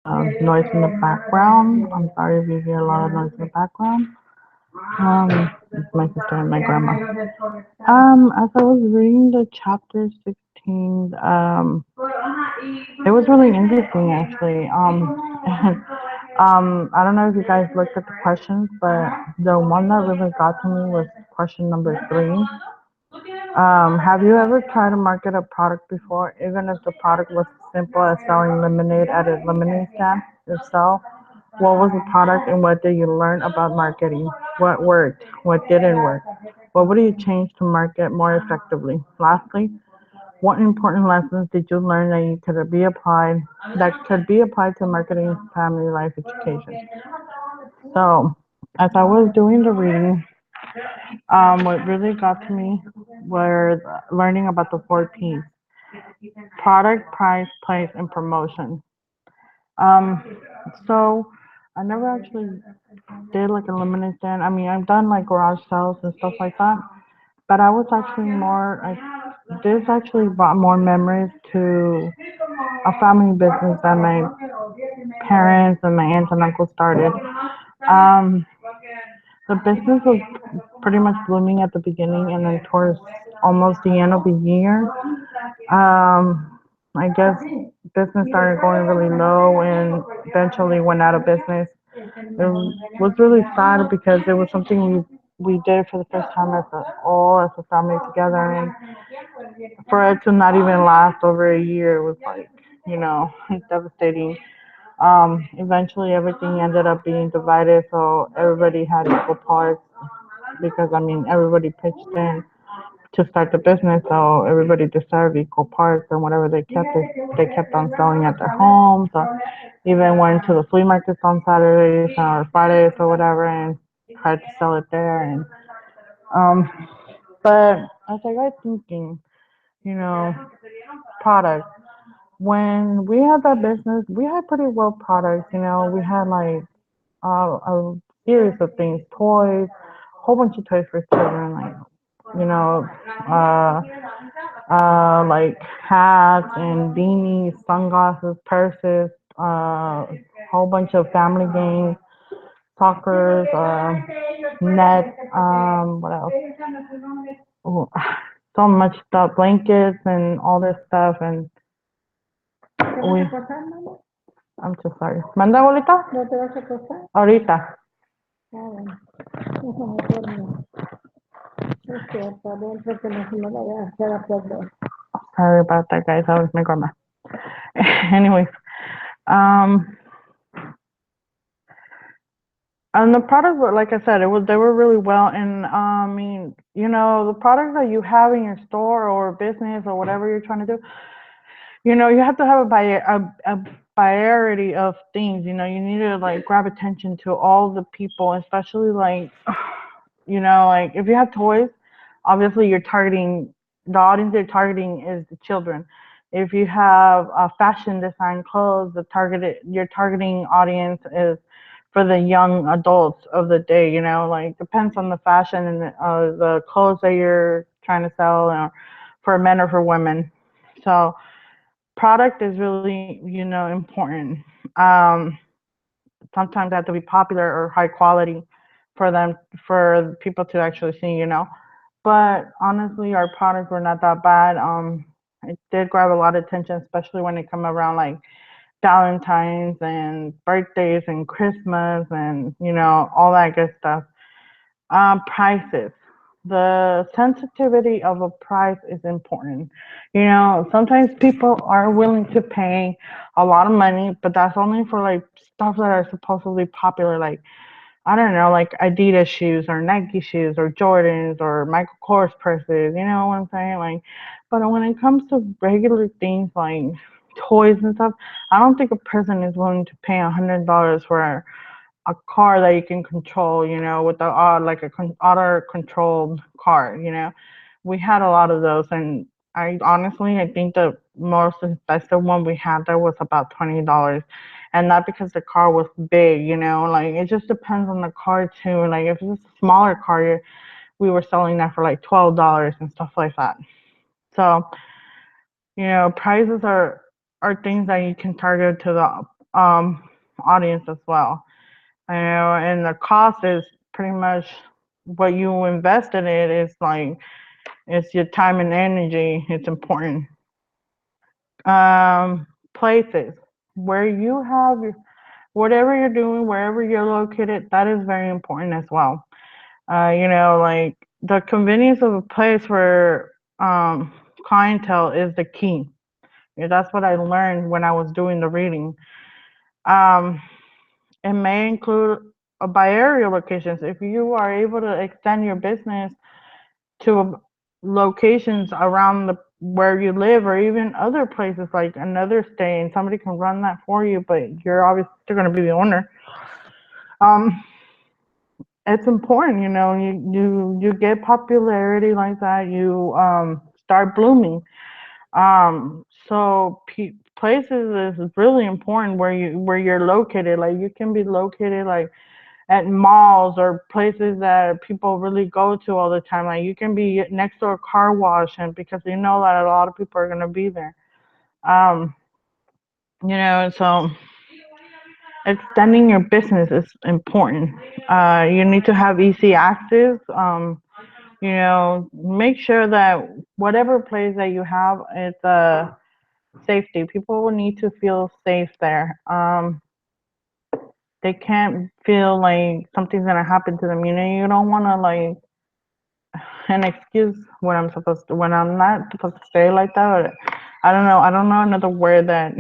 noise in the background. I'm sorry if you hear a lot of noise in the background. It's my sister and my grandma. As I was reading the chapter 16, it was really interesting actually. And, I don't know if you guys looked at the questions, but the one that really got to me was question number 3. Have you ever tried to market a product before, even if the product was as simple as selling lemonade at a lemonade stand? If so, what was the product and what did you learn about marketing? What worked? What didn't work? What would you change to market more effectively? Lastly, what important lessons did you learn that could be applied to marketing family life education? So, as I was doing the reading, what really got to me was learning about the 4 P's: product, price, place, and promotion. Um, so I never actually did like a limited stand. I mean, I've done like garage sales and stuff like that, but I was actually this actually brought more memories to a family business that my parents and my aunts and uncles started. Um, the business was pretty much blooming at the beginning, and then towards almost the end of the year, I guess business started going really low and eventually went out of business. It was really sad because it was something we did for the first time as a family together, and for it to not even last over a year was like, devastating. Eventually everything ended up being divided, so everybody had equal parts because I mean everybody pitched in to start the business, so everybody deserved equal parts, and whatever they kept on selling at their homes, or even went to the flea markets on Saturdays or Fridays or whatever, and tried to sell it there. And um, but as I got thinking, you know, products. When we had that business, we had pretty well products. We had like a series of things, toys, whole bunch of toys for children, like you know, uh, like hats and beanies, sunglasses, purses, whole bunch of family games, soccer, net, what else? Oh, so much stuff, blankets and all this stuff, and we. I'm so sorry. ¿Manda, abuelita? ¿No te vas a acostar? Ahorita. Ah, bueno. Déjame hacerlo. Es que para adentro que no se me vaya a hacer a perder. Sorry about that, guys. That was my grandma. Anyways, um, and the products were, like I said, they were really well. And I mean, the products that you have in your store or business or whatever you're trying to do, you have to have a variety of things. You need to like grab attention to all the people, especially like, like if you have toys, obviously the audience you're targeting is the children. If you have fashion design clothes, your targeting audience is for the young adults of the day. Like depends on the fashion and the clothes that you're trying to sell, for men or for women. So product is really, important. Um, Sometimes they have to be popular or high quality for people to actually see. But honestly, our products were not that bad. It did grab a lot of attention, especially when it come around like Valentine's and birthdays and Christmas and all that good stuff. Prices. The sensitivity of a price is important. Sometimes people are willing to pay a lot of money, but that's only for like stuff that are supposedly popular, like I don't know, like Adidas shoes or Nike shoes or Jordans or Michael Kors purses. You know what I'm saying? Like, but when it comes to regular things like toys and stuff, I don't think a person is willing to pay $100 for a car that you can control, with the like a auto controlled car. We had a lot of those, and I think the most expensive one we had there was about $20, and not because the car was big. Like it just depends on the car too. Like if it's a smaller car, we were selling that for like $12 and stuff like that. So prices are things that you can target to um, audience as well. And the cost is pretty much what you invest in it is like it's your time and energy. It's important. Places where you have whatever you're doing, wherever you're located, that is very important as well. Like the convenience of a place for clientele is the key. Yeah, that's what I learned when I was doing the reading. Um, it may include by area locations. If you are able to extend your business to locations around the where you live, or even other places like another state, and somebody can run that for you, but you're obviously still going to be the owner. Um, it's important, you get popularity like that, you start blooming. Places is really important where you're located. Like you can be located like at malls or places that people really go to all the time. Like you can be next to a car wash, and because you know that a lot of people are gonna be there. Um, so extending your business is important. You need to have easy access. Make sure that whatever place that you have is safety. People will need to feel safe there. They can't feel like something's gonna happen to them. You don't want to like and excuse when I'm not supposed to say it like that. But I don't know another word that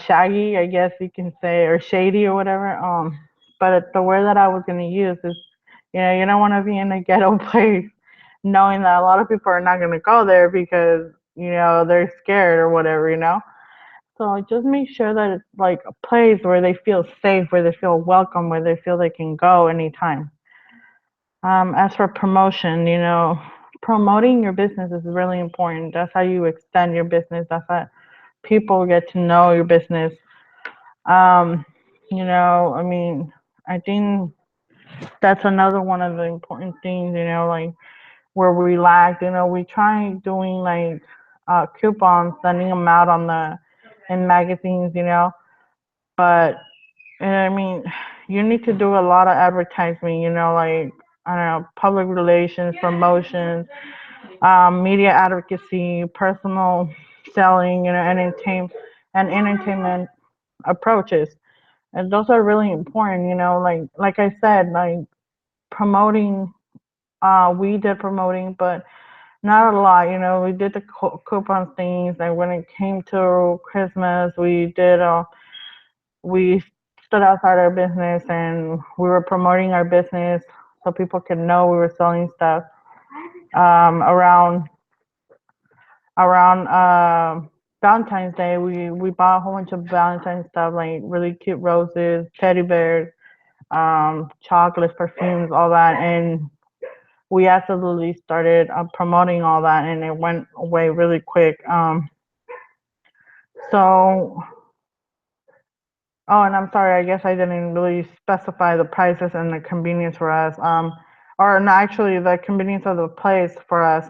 shaggy, I guess you can say, or shady or whatever. But the word that I was gonna use is, you don't want to be in a ghetto place, knowing that a lot of people are not gonna go there because they're scared or whatever. So just make sure that it's like a place where they feel safe, where they feel welcome, where they feel they can go anytime. As for promotion, promoting your business is really important. That's how you extend your business. That's how people get to know your business. Um, I mean, I think that's another one of the important things, like where we lack, we try doing like coupons, sending them out in magazines, but I mean, you need to do a lot of advertising, like I don't know, public relations, promotions, media advocacy, personal selling, and entertainment approaches. And those are really important, like I said, like promoting. We did promoting, but not a lot. We did the coupon things. Like when it came to Christmas, we stood outside our business and we were promoting our business so people could know we were selling stuff around Valentine's Day. We bought a whole bunch of Valentine's stuff, like really cute roses, teddy bears, chocolates, perfumes, all that, and we absolutely started promoting all that, and it went away really quick. So Oh, and I'm sorry, I guess I didn't really specify the prices and the convenience for us. Or no, actually, the convenience of the place for us.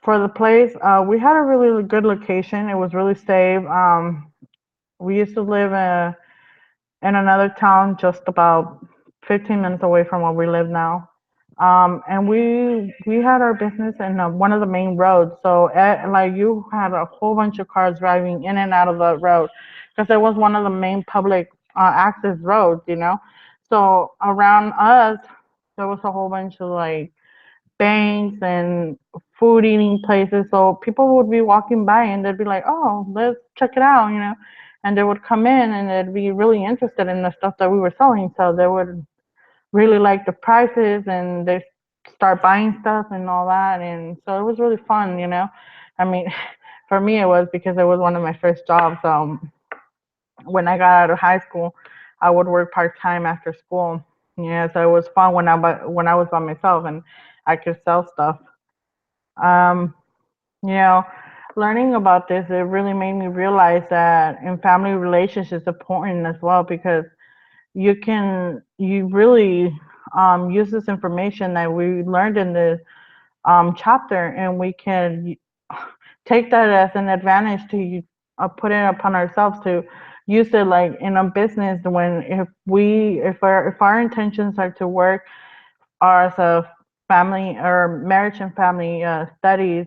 For the place, we had a really good location. It was really safe. We used to live in another town just about 15 minutes away from where we live now. And we had our business in one of the main roads. So like you had a whole bunch of cars driving in and out of the road because it was one of the main public access roads, So around us, there was a whole bunch of like banks and food eating places. So people would be walking by and they'd be like, "Oh, let's check it out," And they would come in and they'd be really interested in the stuff that we were selling. So they would really like the prices and they start buying stuff and all that. And so it was really fun. I mean, for me, it was because it was one of my first jobs. When I got out of high school, I would work part time after school. Yeah, so it was fun when I was by myself and I could sell stuff. Um, you know, Learning about this, it really made me realize that in family relationships is important as well because you really use this information that we learned in the chapter, and we can take that as an advantage put it upon ourselves to use it like in a business when if our intentions are to work or as a family or marriage and family studies.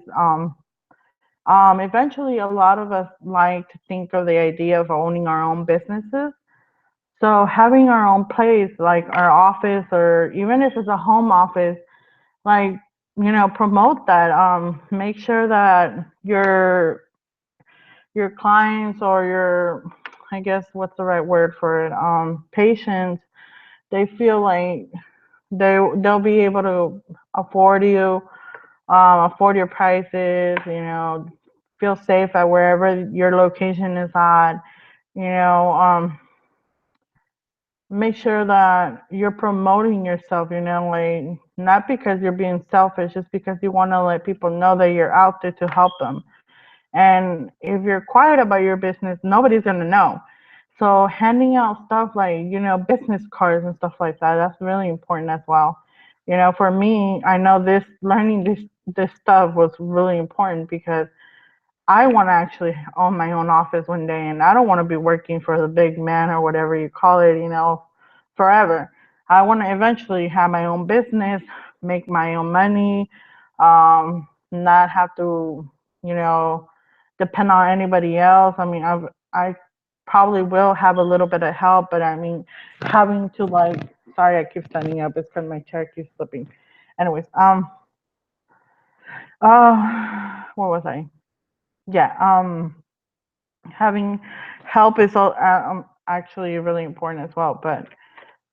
Eventually, a lot of us like to think of the idea of owning our own businesses. So having our own place, like our office, or even if it's a home office, like promote that. Make sure that your clients or your, I guess, what's the right word for it, patients, they feel like they'll be able to afford you, afford your prices, feel safe at wherever your location is at, you know, make sure that you're promoting yourself, like not because you're being selfish, just because you want to let people know that you're out there to help them. And if you're quiet about your business, nobody's going to know. So handing out stuff like, business cards and stuff like that, that's really important as well. For me, I know this learning this stuff was really important because I want to actually own my own office one day, and I don't want to be working for the big man or whatever you call it, forever. I want to eventually have my own business, make my own money, not have to, you know, depend on anybody else. I mean, I probably will have a little bit of help, but I mean, having to like, sorry, I keep standing up. It's because my chair keeps slipping. Anyways, what was I? Yeah, having help is actually really important as well. But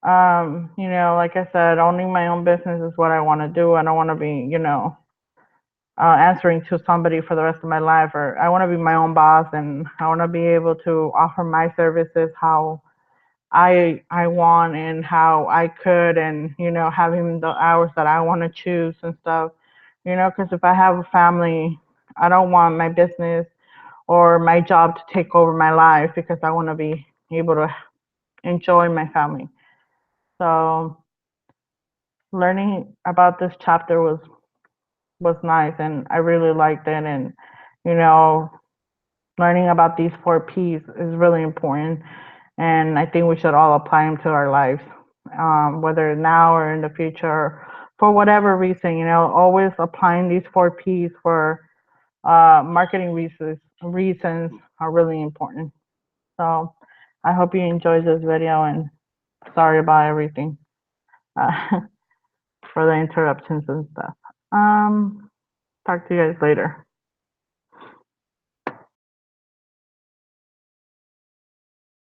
like I said, owning my own business is what I want to do. I don't want to be, answering to somebody for the rest of my life, or I want to be my own boss, and I want to be able to offer my services how I want and how I could, and having the hours that I want to choose and stuff. Because if I have a family, I don't want my business or my job to take over my life because I want to be able to enjoy my family. So learning about this chapter was nice, and I really liked it. And you know, learning about these 4 P's is really important, and I think we should all apply them to our lives, whether now or in the future, for whatever reason. Always applying these 4 P's for marketing reasons are really important. So I hope you enjoyed this video, and sorry about everything, uh, for the interruptions and stuff. Talk to you guys later.